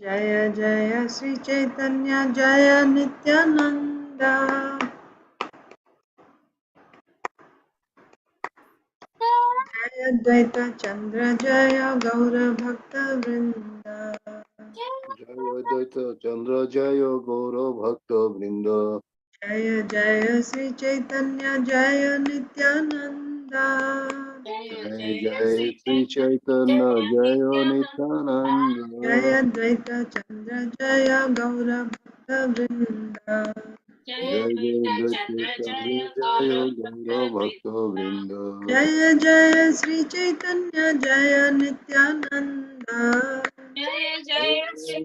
Jaya Jaya Sri Caitanya Jaya Nityananda. Jaya Dvaita Chandra Jaya Gaura Bhakta Vrinda. Jaya Dvaita Chandra Jaya Gaura Bhakta Vrinda. Jaya Jaya Sri Caitanya Jaya Nityananda. Jai Jai Sri Chaitanya Jaya Nityananda. Jaya Dvaita Chandra Jaya Gaura Bhakta Vrinda. Jai Jai Dvaita Chandra Jaya Gaura Bhakta Vrinda. Jaya Jaya Sri Caitanya Jaya Nityananda. Jai Jai Sri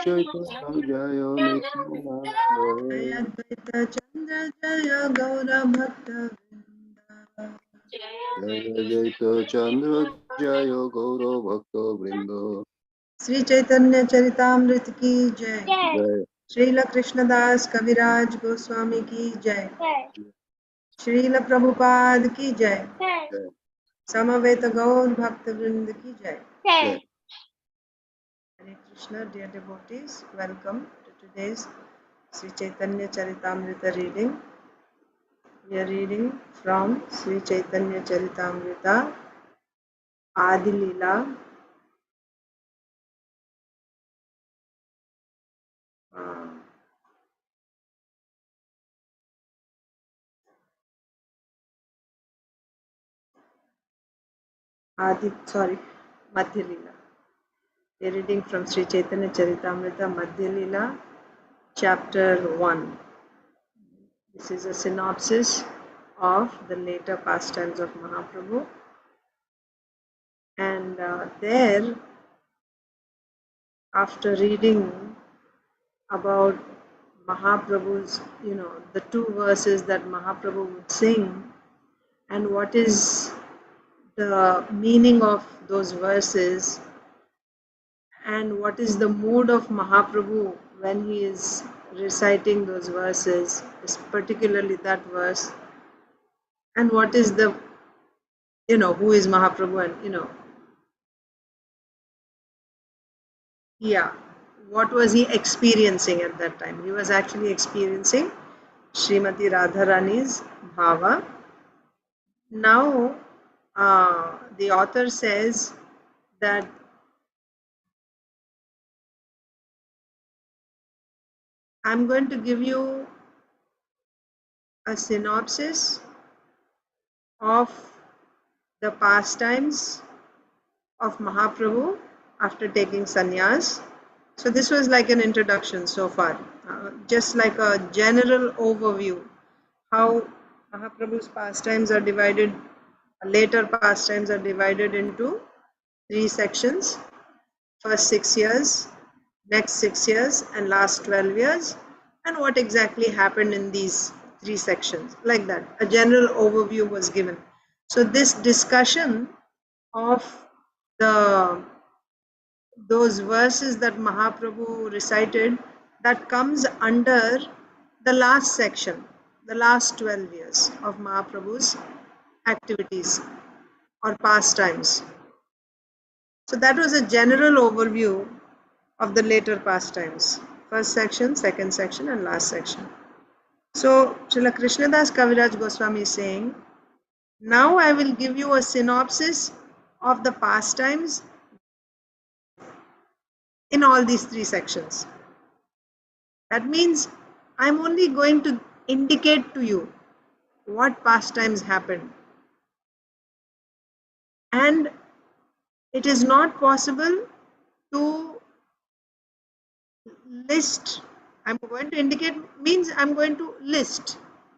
Chaitanya Jaya Nityananda. Jaya Dvaita Chandra Jaya Gaura Bhakta Vrinda. Jaya Dvaita Chandra Jaya Gaura Bhakta Vrinda. Sri Chaitanya Charitamrita ki jai. Jai Srila Krishnadas Kaviraj Goswami ki jai. Srila Prabhupada ki jai. Jai Samaveta Gaur Bhakta Vrinda ki jai. Jai. Hare Krishna, dear devotees, welcome to today's Sri Chaitanya Charitamrita reading. We are reading from Sri Chaitanya Charitamrita, Adi Leela, Madhya Leela. We are reading from Sri Chaitanya Charitamrita, Madhya Leela, chapter 1. This is a synopsis of the later pastimes of Mahaprabhu. And there, after reading about Mahaprabhu's, the two verses that Mahaprabhu would sing, and what is the meaning of those verses, and what is the mood of Mahaprabhu when he is reciting those verses, particularly that verse, and what is the, who is Mahaprabhu, and, what was he experiencing at that time? He was actually experiencing Srimati Radharani's bhava. Now, the author says that I'm going to give you a synopsis of the pastimes of Mahaprabhu after taking sannyas. So this was like an introduction so far, just like a general overview, how Mahaprabhu's pastimes are divided, later pastimes are divided into 3 sections. First 6 years, next 6 years, and last 12 years, and what exactly happened in these 3 sections, like that. A general overview was given. So this discussion of those verses that Mahaprabhu recited, that comes under the last section, the last 12 years of Mahaprabhu's activities or pastimes. So that was a general overview of the later pastimes. First section, second section, and last section. So Srila Krishnadas Kaviraj Goswami is saying, now I will give you a synopsis of the pastimes in all these 3 sections. That means I'm only going to indicate to you what pastimes happened. And it is not possible to list. I'm going to indicate means I'm going to list,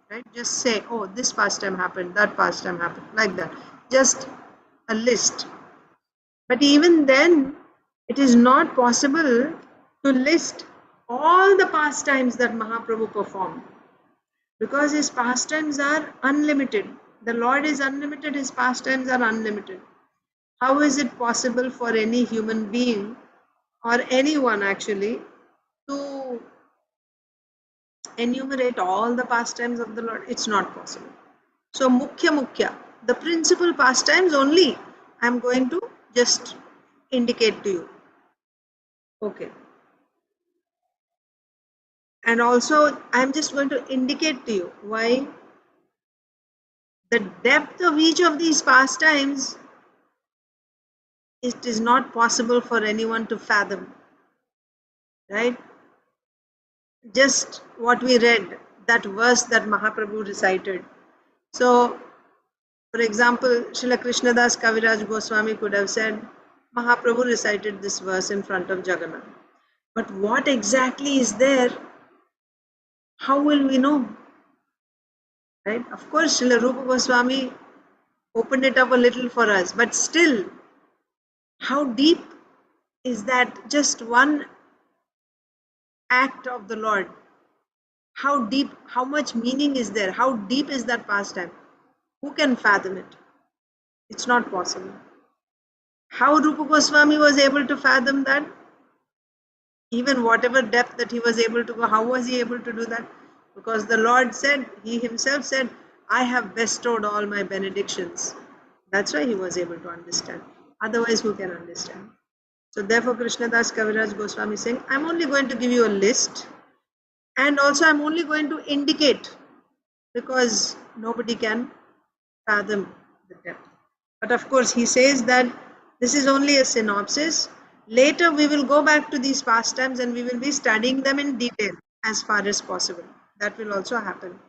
right? Just say, oh, this pastime happened, that pastime happened, like that. Just a list. But even then, it is not possible to list all the pastimes that Mahaprabhu performed, because his pastimes are unlimited. The Lord is unlimited, his pastimes are unlimited. How is it possible for any human being or anyone actually to enumerate all the pastimes of the Lord? It's not possible. So Mukhya, the principal pastimes only I'm going to just indicate to you. Okay. And also, I'm just going to indicate to you why the depth of each of these pastimes, it is not possible for anyone to fathom, right? Just what we read, that verse that Mahaprabhu recited. So, for example, Srila Krishnadas Kaviraj Goswami could have said, Mahaprabhu recited this verse in front of Jagannath. But what exactly is there? How will we know? Right? Of course, Srila Rupa Goswami opened it up a little for us, but still, how deep is that just one act of the Lord? How deep, how much meaning is there? How deep is that pastime? Who can fathom it? It's not possible. How Rupa Goswami was able to fathom that? Even whatever depth that he was able to go, how was he able to do that? Because the Lord said, he himself said, I have bestowed all my benedictions. That's why he was able to understand. Otherwise, who can understand? So therefore, Krishnadas Kaviraj Goswami is saying, I'm only going to give you a list, and also I'm only going to indicate, because nobody can fathom the depth. But of course, he says that this is only a synopsis. Later, we will go back to these pastimes and we will be studying them in detail as far as possible. That will also happen.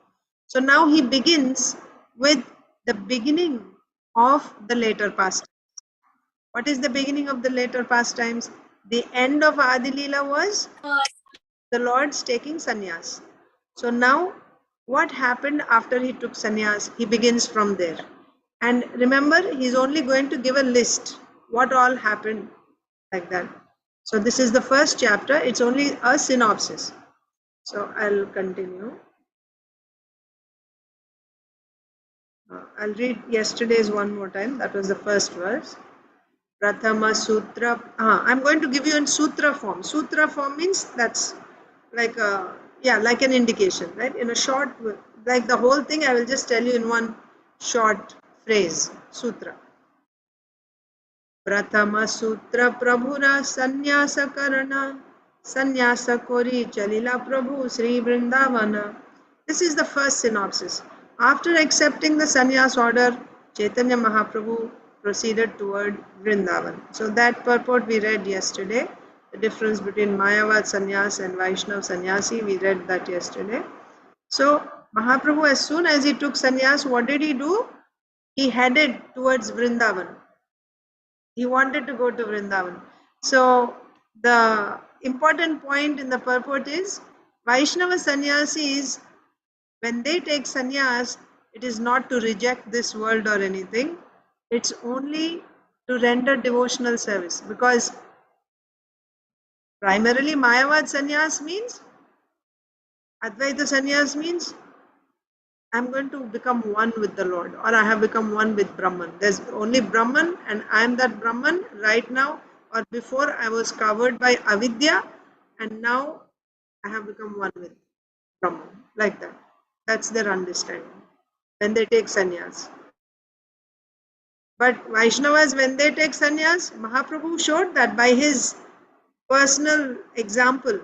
So now he begins with the beginning of the later pastimes. What is the beginning of the later pastimes? The end of Adi Leela was the Lord's taking sannyas. So now, what happened after he took sannyas? He begins from there. And remember, he's only going to give a list, what all happened, like that. So this is the first chapter. It's only a synopsis. So I'll continue. I'll read yesterday's one more time. That was the first verse. Prathama Sutra. I'm going to give you in Sutra form. Sutra form means that's like a, yeah, like an indication, right? In a short, like the whole thing, I will just tell you in one short phrase. Sutra. Prathama Sutra Prabhura Sannyasa Karana Sannyasa Kori Chalila Prabhu Sri Vrindavana. This is the first synopsis. After accepting the sannyas order, Chaitanya Mahaprabhu proceeded toward Vrindavan. So that purport we read yesterday. The difference between Mayavad sannyas and Vaishnav sannyasi, we read that yesterday. So Mahaprabhu, as soon as he took sannyas, what did he do? He headed towards Vrindavan. He wanted to go to Vrindavan. So the important point in the purport is Vaishnava sannyasis, when they take sannyas, it is not to reject this world or anything. It's only to render devotional service, because primarily Mayavad sannyas means, Advaita sannyas means I'm going to become one with the Lord, or I have become one with Brahman. There's only Brahman and I'm that Brahman right now, or before I was covered by avidya and now I have become one with Brahman. Like that. That's their understanding when they take sannyas. But Vaishnavas, when they take sannyas, Mahaprabhu showed that by his personal example.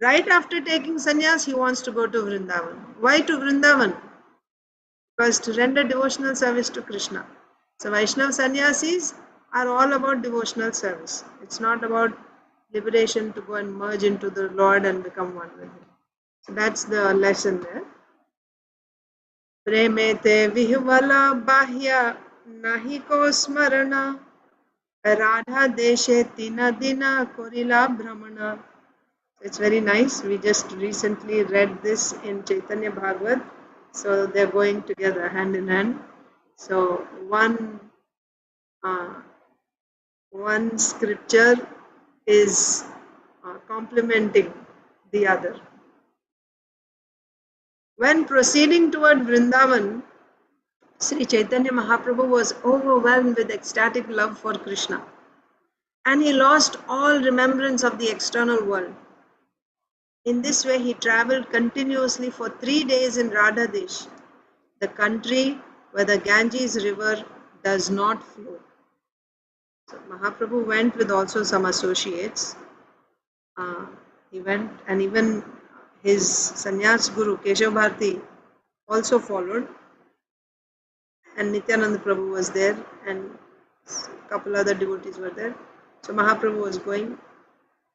Right after taking sannyas, he wants to go to Vrindavan. Why to Vrindavan? Because to render devotional service to Krishna. So Vaishnava sannyasis are all about devotional service. It's not about liberation to go and merge into the Lord and become one with Him. So that's the lesson there. Premete vihvala bahya nahi ko smarana Radha deshe tina dina korila brahmana. It's very nice. We just recently read this in Chaitanya Bhagavat. So they're going together hand in hand. So one scripture is complementing the other. When proceeding toward Vrindavan, Sri Chaitanya Mahaprabhu was overwhelmed with ecstatic love for Krishna, and he lost all remembrance of the external world. In this way, he traveled continuously for 3 days in Radhadesh, the country where the Ganges river does not flow. So Mahaprabhu went with also some associates. He went, and even his sannyas guru Keshav Bharati also followed, and Nityananda Prabhu was there, and a couple other devotees were there. So Mahaprabhu was going.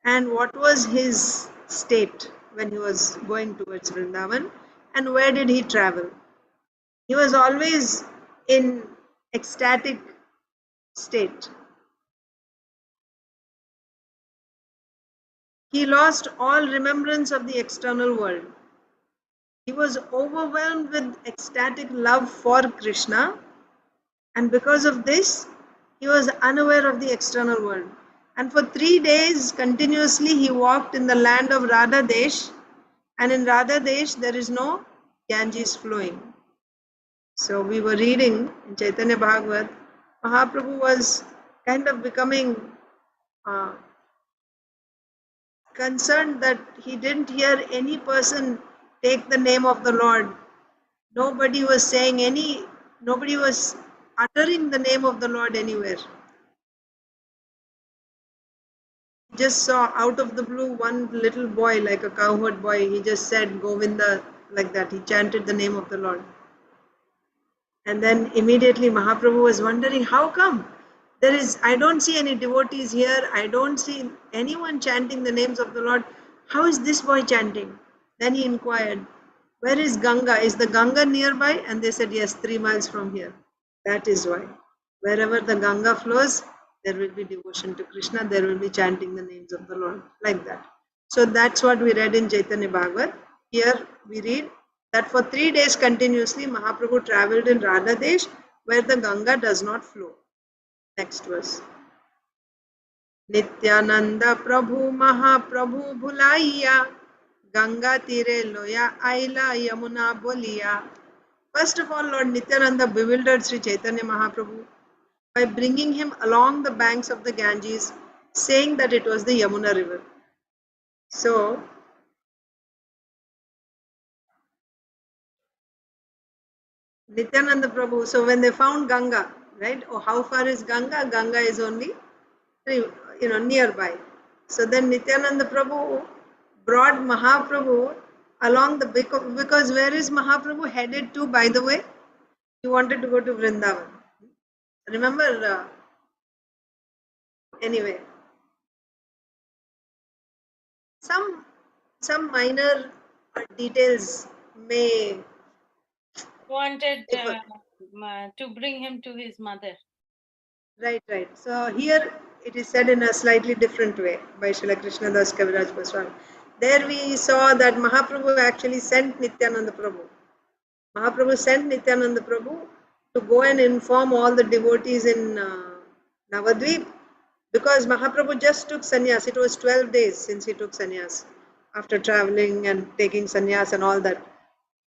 And what was his state when he was going towards Vrindavan, and where did he travel? He was always in ecstatic state. He lost all remembrance of the external world. He was overwhelmed with ecstatic love for Krishna, and because of this, he was unaware of the external world. And for 3 days continuously, he walked in the land of Radha Desh, and in Radha Desh, there is no Ganges flowing. So we were reading in Chaitanya Bhagavat, Mahaprabhu was kind of becoming concerned that he didn't hear any person take the name of the Lord. Nobody was nobody was uttering the name of the Lord anywhere. Just saw out of the blue one little boy, like a cowherd boy, he just said Govinda like that. He chanted the name of the Lord. And then immediately Mahaprabhu was wondering, how come? I don't see any devotees here. I don't see anyone chanting the names of the Lord. How is this boy chanting? Then he inquired, where is Ganga? Is the Ganga nearby? And they said, yes, 3 miles from here. That is why. Wherever the Ganga flows, there will be devotion to Krishna. There will be chanting the names of the Lord. Like that. So that's what we read in Chaitanya Bhagavat. Here we read that for 3 days continuously, Mahaprabhu travelled in Radha Desh, where the Ganga does not flow. Next verse. Nityananda Prabhu Mahaprabhu Bhulaiya, Ganga Tire Loya Aila Yamuna Boliya. First of all, Lord Nityananda bewildered Sri Chaitanya Mahaprabhu by bringing him along the banks of the Ganges, saying that it was the Yamuna river. So, Nityananda Prabhu, so when they found Ganga, right? Oh, how far is Ganga? Ganga is only, nearby. So then Nityananda Prabhu brought Mahaprabhu along the, because where is Mahaprabhu headed to, by the way? He wanted to go to Vrindavan. Remember, anyway, some minor details may wanted to bring him to his mother. Right. So here it is said in a slightly different way by Srila Krishnadas Kaviraj Goswami. There we saw that Mahaprabhu actually sent Nityananda Prabhu. Mahaprabhu sent Nityananda Prabhu to go and inform all the devotees in Navadvip, because Mahaprabhu just took sannyas. It was 12 days since he took sannyas. After traveling and taking sannyas and all that,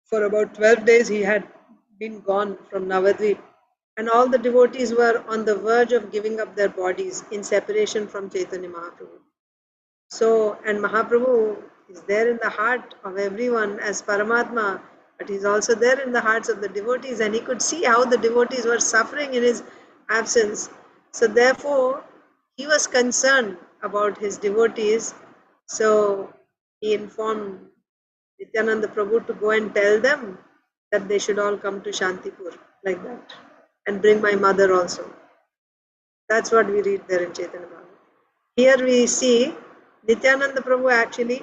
for about 12 days he had been gone from Navadvip. And all the devotees were on the verge of giving up their bodies in separation from Chaitanya Mahaprabhu. So, and Mahaprabhu is there in the heart of everyone as Paramatma, but he's also there in the hearts of the devotees, and he could see how the devotees were suffering in his absence. So, therefore, he was concerned about his devotees. So, he informed Nityananda Prabhu to go and tell them that they should all come to Shantipur, like that, and bring my mother also. That's what we read there in Chaitanya Bhagavat. Here we see Nityananda Prabhu actually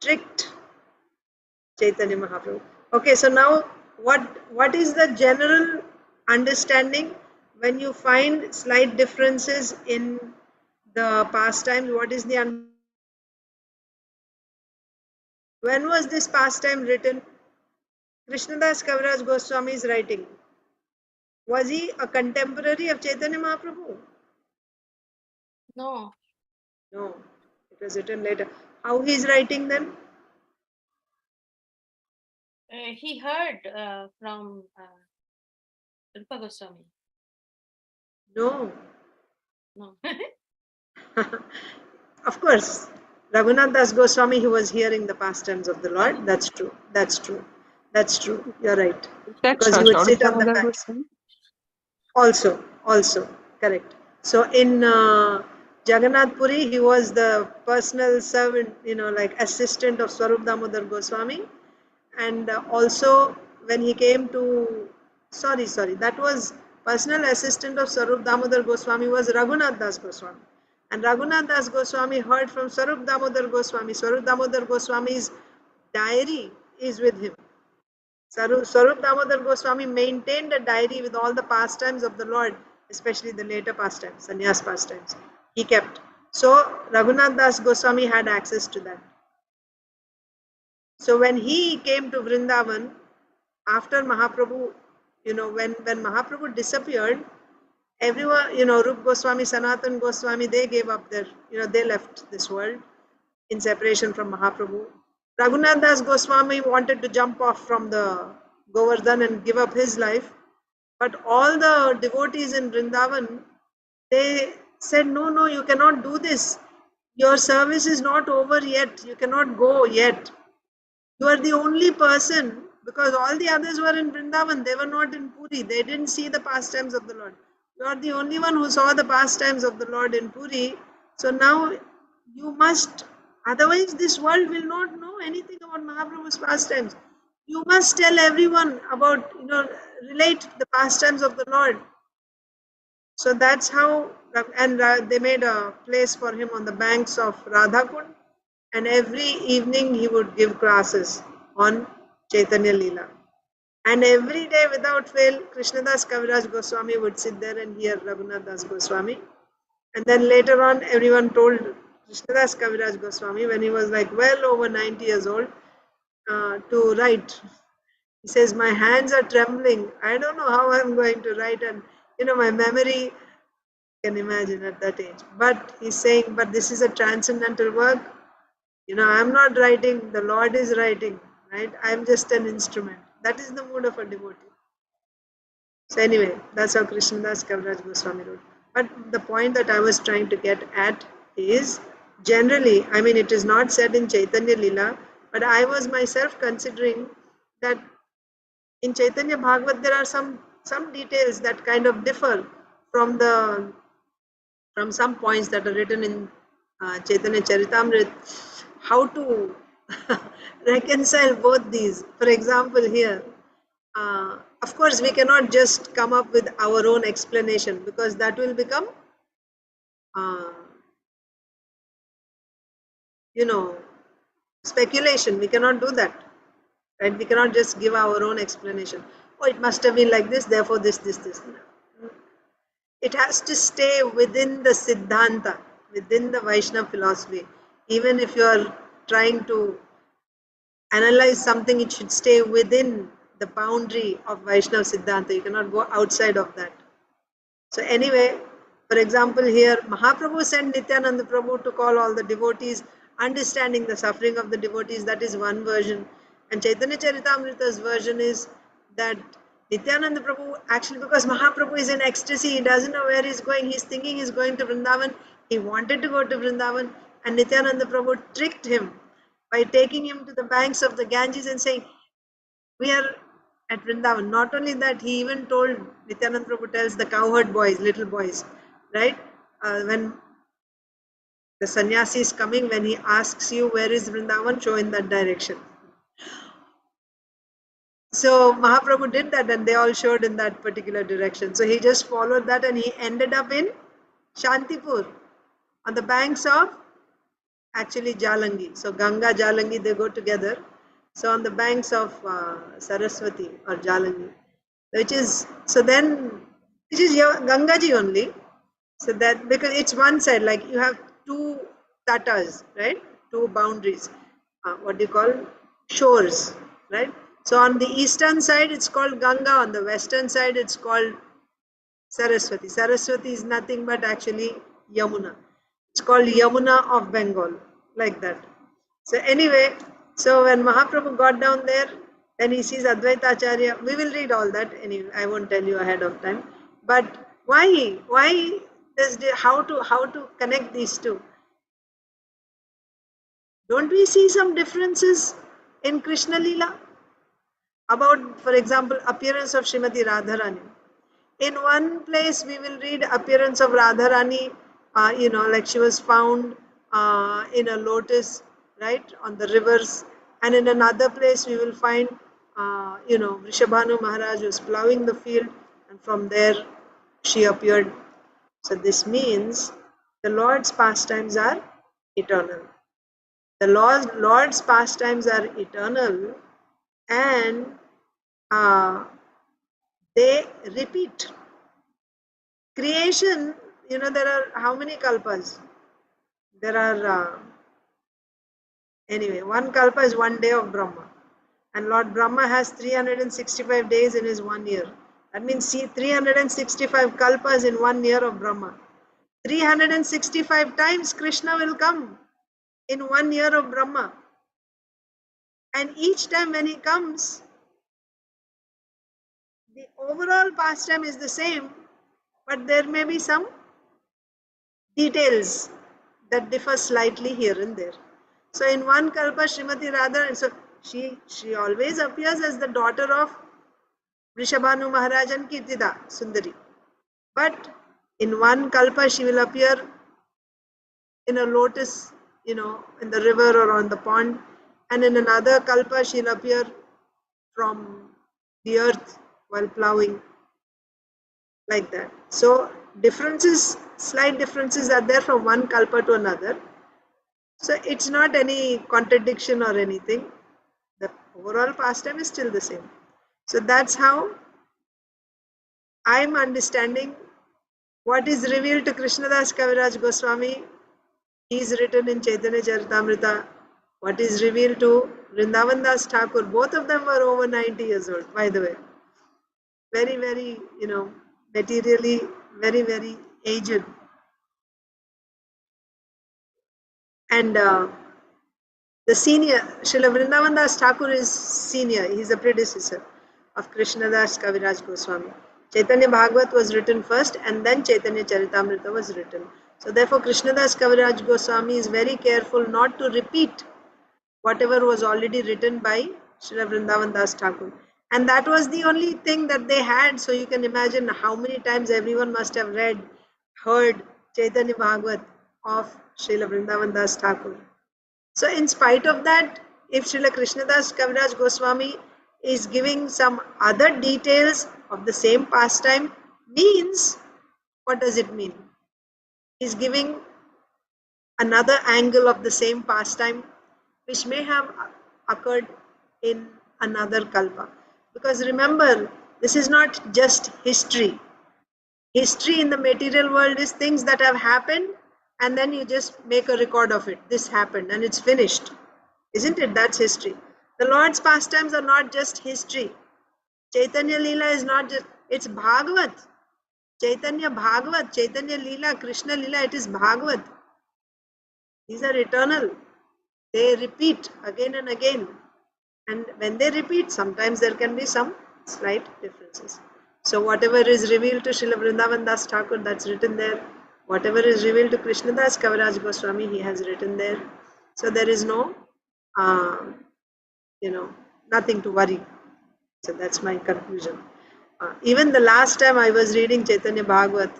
tricked Chaitanya Mahaprabhu. Okay, so now what is the general understanding when you find slight differences in the pastimes? What is the when was this pastime written? Krishnadas Kaviraj Goswami is writing. Was he a contemporary of Chaitanya Mahaprabhu? No. No, it was written later. How he is writing then? He heard from Rupa Goswami. No. No. Of course, Raghunath Das Goswami, he was hearing the pastimes of the Lord. That's true. That's true. That's true. You're right. That's Because he would Shauri sit on the Damodar banks. Goswami. Also, correct. So in Jagannath Puri, he was the personal servant, like assistant of Swarup Damodar Goswami. And also when he came to, sorry, that was personal assistant of Swarup Damodar Goswami was Raghunath Das Goswami. And Raghunath Das Goswami heard from Swarup Damodar Goswami. Swarup Damodar Goswami's diary is with him. Swarup Damodar Goswami maintained a diary with all the pastimes of the Lord, especially the later pastimes, sannyas pastimes. He kept. So Raghunath Das Goswami had access to that. So when he came to Vrindavan, after Mahaprabhu, when Mahaprabhu disappeared, everyone, Rup Goswami, Sanatan Goswami, they gave up their, they left this world in separation from Mahaprabhu. Raghunath Das Goswami wanted to jump off from the Govardhan and give up his life. But all the devotees in Vrindavan, they said, no, you cannot do this. Your service is not over yet. You cannot go yet. You are the only person, because all the others were in Vrindavan. They were not in Puri. They didn't see the pastimes of the Lord. You are the only one who saw the pastimes of the Lord in Puri. So now you must, otherwise this world will not know anything about Mahaprabhu's pastimes. You must tell everyone about, relate the pastimes of the Lord. So that's how, and they made a place for him on the banks of Radhakund, and every evening he would give classes on Chaitanya Leela. And every day without fail, Krishnadas Kaviraj Goswami would sit there and hear Raghunath Das Goswami. And then later on, everyone told Krishnadas Kaviraj Goswami, when he was like well over 90 years old, to write. He says, my hands are trembling. I don't know how I'm going to write. And, my memory, can imagine at that age. But he's saying, but this is a transcendental work. I'm not writing, the Lord is writing, right? I'm just an instrument. That is the mood of a devotee. So anyway, that's how Krishnadas Kaviraj Goswami wrote. But the point that I was trying to get at is, generally, I mean, it is not said in Chaitanya Leela, but I was myself considering that in Chaitanya Bhagavat there are some details that kind of differ from some points that are written in Caitanya Charitamrita, how to reconcile both these. For example, here, of course, we cannot just come up with our own explanation, because that will become, speculation. We cannot do that, right? We cannot just give our own explanation. Oh, it must have been like this, therefore this. It has to stay within the Siddhanta, within the Vaishnava philosophy. Even if you are trying to analyze something, it should stay within the boundary of Vaishnava Siddhanta. You cannot go outside of that. So anyway, for example, here Mahaprabhu sent Nityananda Prabhu to call all the devotees, understanding the suffering of the devotees. That is one version. And Chaitanya Charitamrita's version is that Nityananda Prabhu, actually, because Mahaprabhu is in ecstasy, he doesn't know where he's going. He's thinking he's going to Vrindavan. He wanted to go to Vrindavan, and Nityananda Prabhu tricked him by taking him to the banks of the Ganges and saying, we are at Vrindavan. Not only that, he even told, Nityananda Prabhu tells the cowherd boys, little boys, right? When the sannyasi is coming, when he asks you where is Vrindavan, show in that direction. So Mahaprabhu did that, and they all showed in that particular direction. So he just followed that, and he ended up in Shantipur, on the banks of, actually, Jalangi. So Ganga, Jalangi, they go together. So on the banks of Saraswati or Jalangi, which is Gangaji only. So that, because it's one side, like you have two tatas, right? Two boundaries. What do you call? Shores, right? So on the eastern side, it's called Ganga. On the western side, it's called Saraswati. Saraswati is nothing but actually Yamuna. It's called Yamuna of Bengal, like that. So anyway, so when Mahaprabhu got down there, then he sees Advaita Acharya. We will read all that anyway. I won't tell you ahead of time. But why? Why does how to connect these two? Don't we see some differences in Krishna Leela? About, for example, appearance of Srimati Radharani. In one place we will read appearance of Radharani like she was found in a lotus, right, on the rivers. And in another place we will find, Vrishabhanu Maharaj was plowing the field, and from there she appeared. So this means the Lord's pastimes are eternal. The Lord's pastimes are eternal, and they repeat. Creation, there are how many kalpas? There are, anyway, one kalpa is 1 day of Brahma. And Lord Brahma has 365 days in his 1 year. That means, see, 365 kalpas in 1 year of Brahma. 365 times Krishna will come in 1 year of Brahma. And each time when he comes, the overall pastime is the same, but there may be some details that differ slightly here and there. So in one kalpa, Srimati Radha, so she always appears as the daughter of Vrishabhanu Maharaj and Kirtida Sundari. But in one kalpa, she will appear in a lotus, in the river or on the pond. And in another kalpa, she'll appear from the earth while plowing, like that. So slight differences are there from one kalpa to another. So it's not any contradiction or anything. The overall pastime is still the same. So that's how I'm understanding what is revealed to Krishnadas Kaviraj Goswami. He is written in Chaitanya Charitamrita. What is revealed to Vrindavan Das Thakur. Both of them were over 90 years old, by the way. Very, very, materially very, very aged. And the senior, Srila Vrindavan Das Thakur is senior. He is a predecessor of Krishnadas Kaviraj Goswami. Chaitanya Bhagavat was written first, and then Chaitanya Charitamrita was written. So therefore Krishnadas Kaviraj Goswami is very careful not to repeat whatever was already written by Srila Vrindavan Das Thakur. And that was the only thing that they had. So you can imagine how many times everyone must have heard Chaitanya Bhagavat of Srila Vrindavan Das Thakur. So in spite of that, if Srila Krishnadas Kaviraj Goswami is giving some other details of the same pastime, means, what does it mean? He's giving another angle of the same pastime which may have occurred in another kalpa. Because remember, this is not just history. History in the material world is things that have happened, and then you just make a record of it. This happened and it's finished. Isn't it? That's history. The Lord's pastimes are not just history. Chaitanya Leela is not just, it's Bhagavat. Chaitanya Bhagavat, Chaitanya Leela, Krishna Leela, it is Bhagavat. These are eternal. They repeat again and again. And when they repeat, sometimes there can be some slight differences. So whatever is revealed to Srila Vrindavan Das Thakur, that's written there. Whatever is revealed to Krishnadas Kaviraj Goswami, he has written there. So there is no, nothing to worry. So that's my conclusion. Even the last time I was reading Chaitanya Bhagavat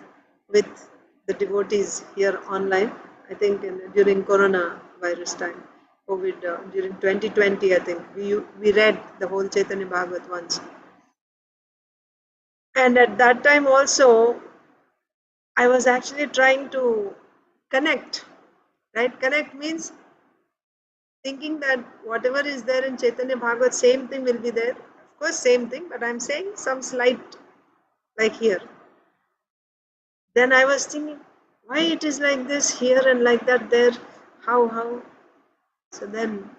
with the devotees here online, I think during Corona virus time, COVID, during 2020, I think, we read the whole Chaitanya Bhagavat once. And at that time also, I was actually trying to connect, right? Connect means thinking that whatever is there in Chaitanya Bhagavat, same thing will be there. Of course, same thing, but I'm saying some slight, like here. Then I was thinking, why it is like this here and like that there? How? So then,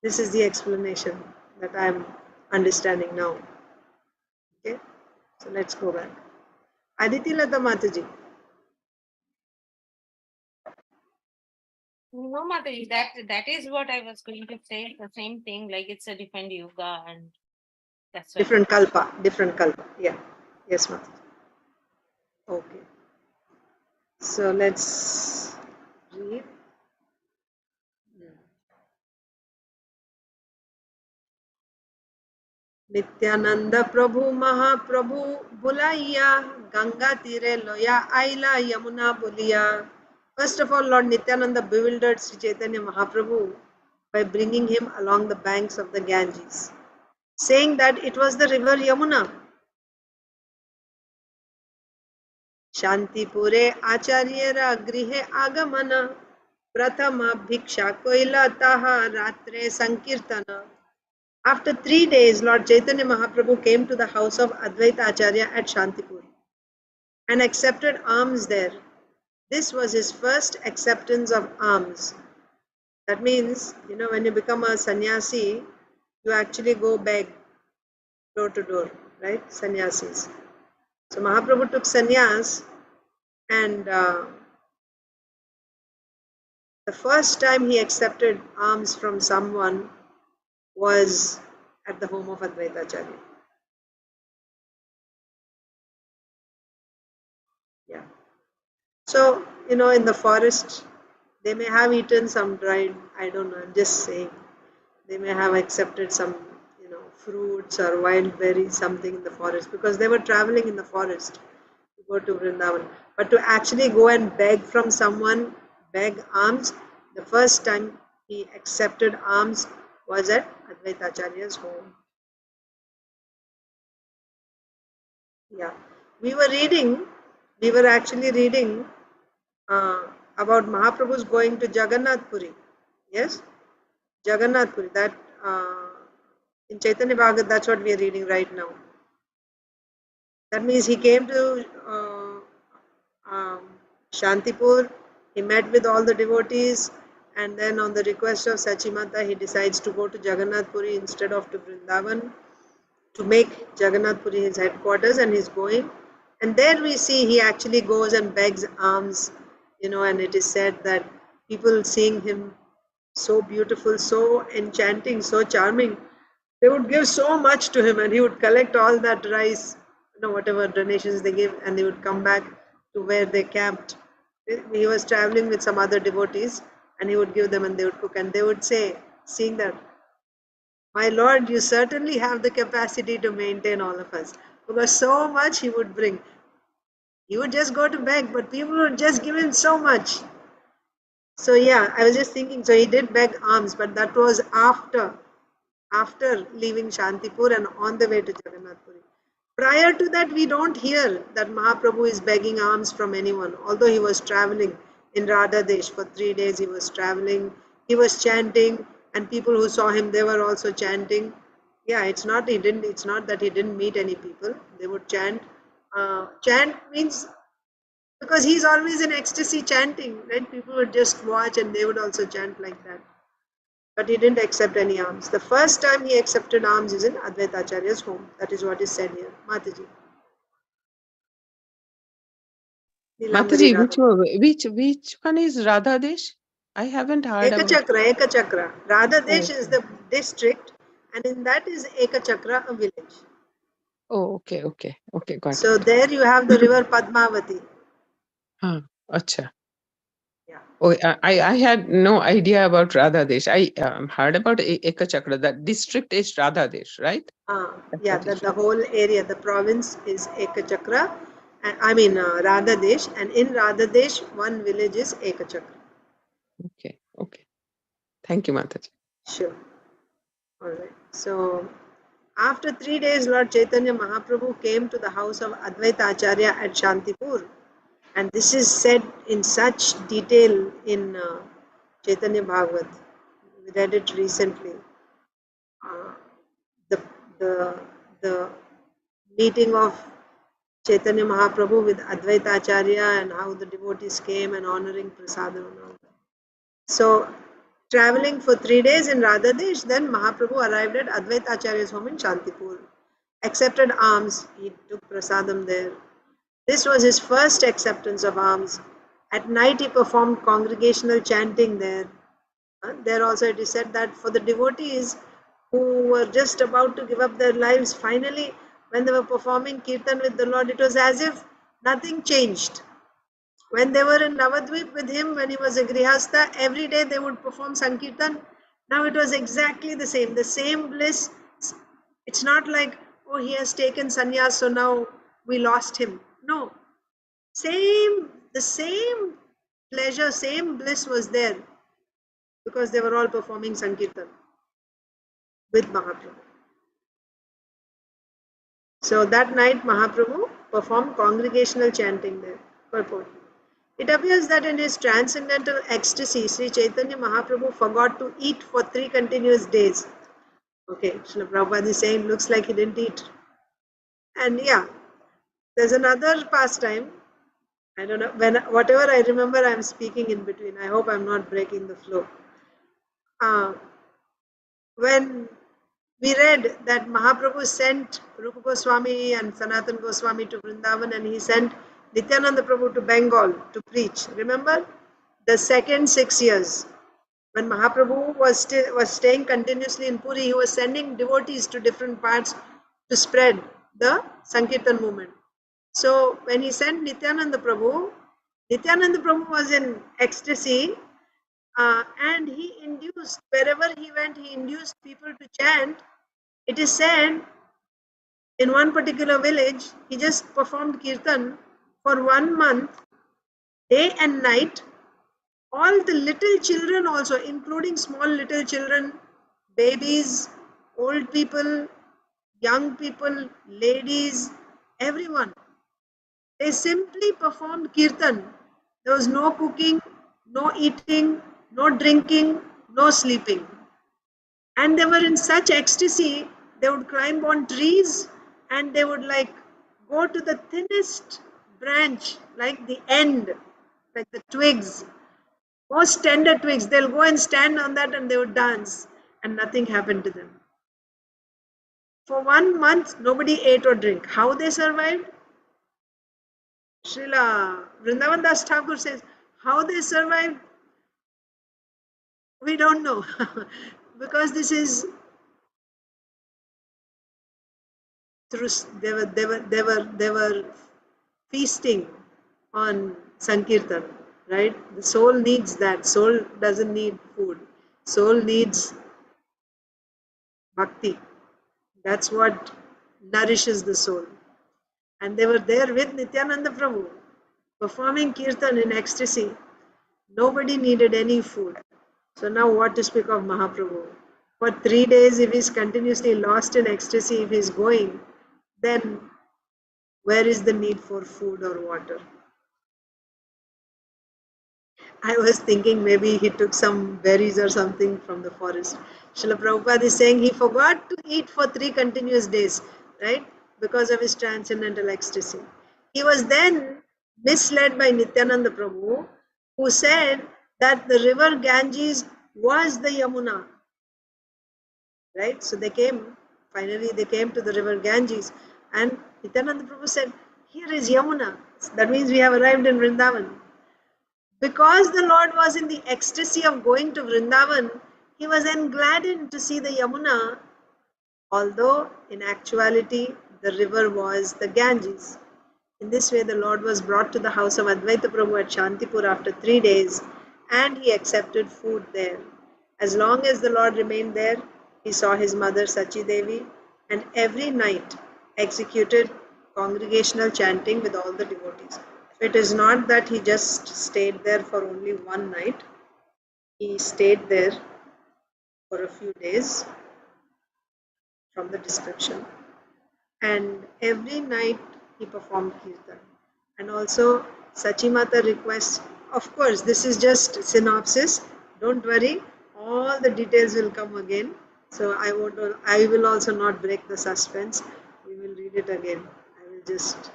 this is the explanation that I'm understanding now. Okay, so let's go back. Aditi Lata Mataji. No, Mataji, that is what I was going to say. The same thing, like it's a different yoga, and that's why. Different kalpa. Yeah. Yes, Mataji. Okay. So let's read. Nityananda Prabhu Mahaprabhu Bulaiya Ganga Tire Loya Aila Yamuna Buliya. First of all, Lord Nityananda bewildered Sri Chaitanya Mahaprabhu by bringing him along the banks of the Ganges, saying that it was the river Yamuna. Shantipure Acharyera Grihe Agamana Prathama Bhiksha Koila Taha Ratre Sankirtana. After 3 days, Lord Chaitanya Mahaprabhu came to the house of Advaita Acharya at Shantipur and accepted alms there. This was his first acceptance of alms. That means, when you become a sannyasi, you actually go beg door to door, right? Sannyasis. So Mahaprabhu took sannyas, and the first time he accepted alms from someone was at the home of Advaita Acharya. Yeah. So, in the forest, they may have eaten some dried, I don't know, I'm just saying. They may have accepted some, fruits or wild berries, something in the forest, because they were traveling in the forest to go to Vrindavan. But to actually go and beg from someone, beg alms, the first time he accepted alms was at Advaita Acharya's home. Yeah. We were actually reading about Mahaprabhu's going to Jagannath Puri. Yes? Jagannath Puri. That in Chaitanya Bhagavatam, that's what we are reading right now. That means he came to Shantipur, he met with all the devotees, and then on the request of Sachimata, he decides to go to Jagannath Puri instead of to Vrindavan, to make Jagannath Puri his headquarters, and he's going. And there we see he actually goes and begs alms, and it is said that people seeing him so beautiful, so enchanting, so charming, they would give so much to him, and he would collect all that rice, whatever donations they give, and they would come back to where they camped. He was traveling with some other devotees, and he would give them, and they would cook, and they would say, seeing that, "My Lord, you certainly have the capacity to maintain all of us," because so much he would bring. He would just go to beg, but people would just give him so much. So yeah, I was just thinking, so he did beg alms, but that was after leaving Shantipur and on the way to Jagannath Puri. Prior to that, we don't hear that Mahaprabhu is begging alms from anyone, although he was traveling in Radha Desh for 3 days. He was traveling, he was chanting, and people who saw him, they were also chanting. Yeah, it's not that he didn't meet any people. They would chant. Chant means, because he's always in ecstasy chanting, right? People would just watch and they would also chant like that. But he didn't accept any alms. The first time he accepted alms is in Advaita Acharya's home. That is what is said here. Mataji. Nilambari Mataji, Radha. which one is Radha Desh? I haven't heard about. Eka Chakra. Radha Desh Oh, is the district, and in that is Eka Chakra, a village. oh, okay, got So it. there you have the river Padmavati. Acha. Yeah. Oh, I had no idea about Radha Desh. I heard about Eka Chakra. That district is Radha Desh, right? That's Yeah, what you the said. whole area, the province is Eka Chakra, and I mean Radha Desh, and in Radha Desh, one village is Eka Chakra. Okay. Thank you, Mataji. Sure. All right. So, after 3 days, Lord Chaitanya Mahaprabhu came to the house of Advaita Acharya at Shantipur. And this is said in such detail in Chaitanya Bhagavat. We read it recently. The, the, the meeting of Chaitanya Mahaprabhu with Advaita Acharya and how the devotees came and honoring prasadam and all that. So, traveling for 3 days in Radha Desh, then Mahaprabhu arrived at Advaita Acharya's home in Shantipur. Accepted alms, he took prasadam there. This was his first acceptance of alms. At night, he performed congregational chanting there. There also it is said that for the devotees who were just about to give up their lives, finally, when they were performing kirtan with the Lord, it was as if nothing changed. When they were in Navadvip with him, when he was a Grihastha, every day they would perform Sankirtan. Now it was exactly the same bliss, It's not like, oh, he has taken sannyas, so now we lost him. No. The same pleasure, same bliss was there because they were all performing Sankirtan with Mahaprabhu. So that night Mahaprabhu performed congregational chanting there. Purport. It appears that in his transcendental ecstasy, Sri Chaitanya Mahaprabhu forgot to eat for 3 continuous days. Okay, Srila Prabhupada is saying, looks like he didn't eat. And yeah, there's another pastime. I don't know, whatever I remember, I'm speaking in between. I hope I'm not breaking the flow. When we read that Mahaprabhu sent Rupa Goswami and Sanatan Goswami to Vrindavan, and he sent Nityananda Prabhu to Bengal to preach. Remember? The second 6 years. When Mahaprabhu was staying continuously in Puri, he was sending devotees to different parts to spread the Sankirtan movement. So when he sent Nityananda Prabhu was in ecstasy, and he induced, wherever he went, he induced people to chant. It is said in one particular village, he just performed kirtan for 1 month, day and night. All the little children also, including small little children, babies, old people, young people, ladies, everyone. They simply performed kirtan. There was no cooking, no eating, no drinking, no sleeping. And they were in such ecstasy, they would climb on trees and they would like go to the thinnest branch, like the end, like the twigs, most tender twigs. They'll go and stand on that and they would dance, and nothing happened to them. For 1 month, nobody ate or drank. How they survived? Srila Vrindavan Das Thakur says, how they survived, we don't know. Because this is through, they were feasting on Sankirtan, right? The soul needs that. Soul doesn't need food. Soul needs bhakti. That's what nourishes the soul. And they were there with Nityananda Prabhu, performing kirtan in ecstasy. Nobody needed any food. So now what to speak of Mahaprabhu? For 3 days, if he's continuously lost in ecstasy, if he's going, then where is the need for food or water? I was thinking maybe he took some berries or something from the forest. Srila Prabhupada is saying he forgot to eat for 3 continuous days, right? Because of his transcendental ecstasy. He was then misled by Nityananda Prabhu, who said that the river Ganges was the Yamuna, right? So finally they came to the river Ganges, and Nityananda Prabhu said, here is Yamuna. That means we have arrived in Vrindavan. Because the Lord was in the ecstasy of going to Vrindavan, he was then gladdened to see the Yamuna, although in actuality the river was the Ganges. In this way, the Lord was brought to the house of Advaita Prabhu at Shantipur after 3 days, and he accepted food there. As long as the Lord remained there, he saw his mother Sachi Devi, and every night executed congregational chanting with all the devotees. It is not that he just stayed there for only 1 night. He stayed there for a few days from the description. And every night he performed kirtan. And also Sachimata requests, of course, this is just synopsis. Don't worry, all the details will come again. So I will also not break the suspense. We will read it again. I will just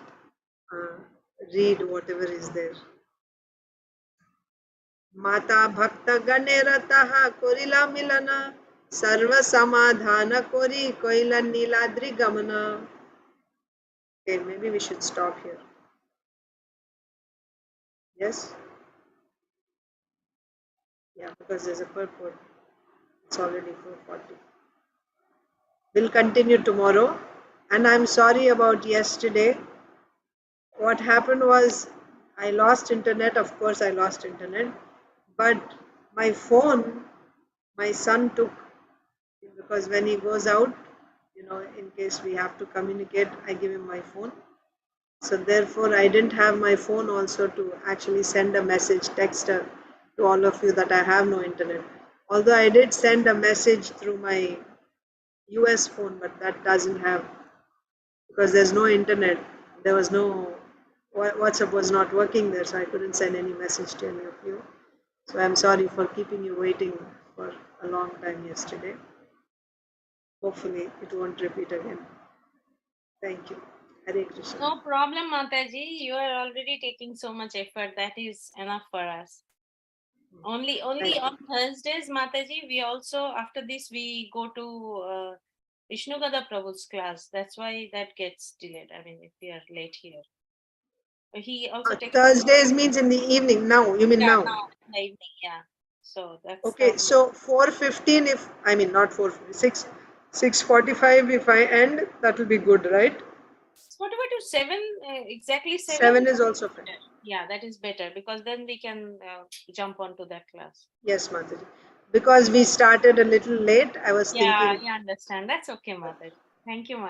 read whatever is there. Mata bhakta ganerataha korila milana sarva samadhana kori koila niladri gamana. Okay, maybe we should stop here. Yes? Yeah, because there's a purport. It's already 4:40. We'll continue tomorrow. And I'm sorry about yesterday. What happened was I lost internet. Of course, I lost internet. But my phone, my son took, because when he goes out, in case we have to communicate, I give him my phone. So therefore, I didn't have my phone also to actually send a message, text to all of you that I have no internet. Although I did send a message through my US phone, but that doesn't have, because there's no internet. There was no, WhatsApp was not working there, so I couldn't send any message to any of you. So I'm sorry for keeping you waiting for a long time yesterday. Hopefully it won't repeat again. Thank you. Hare Krishna. No problem, Mataji. You are already taking so much effort. That is enough for us. Only on Thursdays, Mataji, we also, after this, we go to Vishnugada Prabhu's class. That's why that gets delayed. I mean, if we are late here. He also takes Thursdays means in the evening now. You mean now? now in the evening, yeah. So that's Okay, so 4:15 if, I mean not 4:56, 6:45 if I end, that will be good, right? what about to 7? Exactly 7? 7 is also fine. Yeah, that is better because then we can jump onto that class. Yes, Mataji. Because we started a little late, I was Yeah, thinking. I understand. That's okay, Mataji. Thank you, Mataji.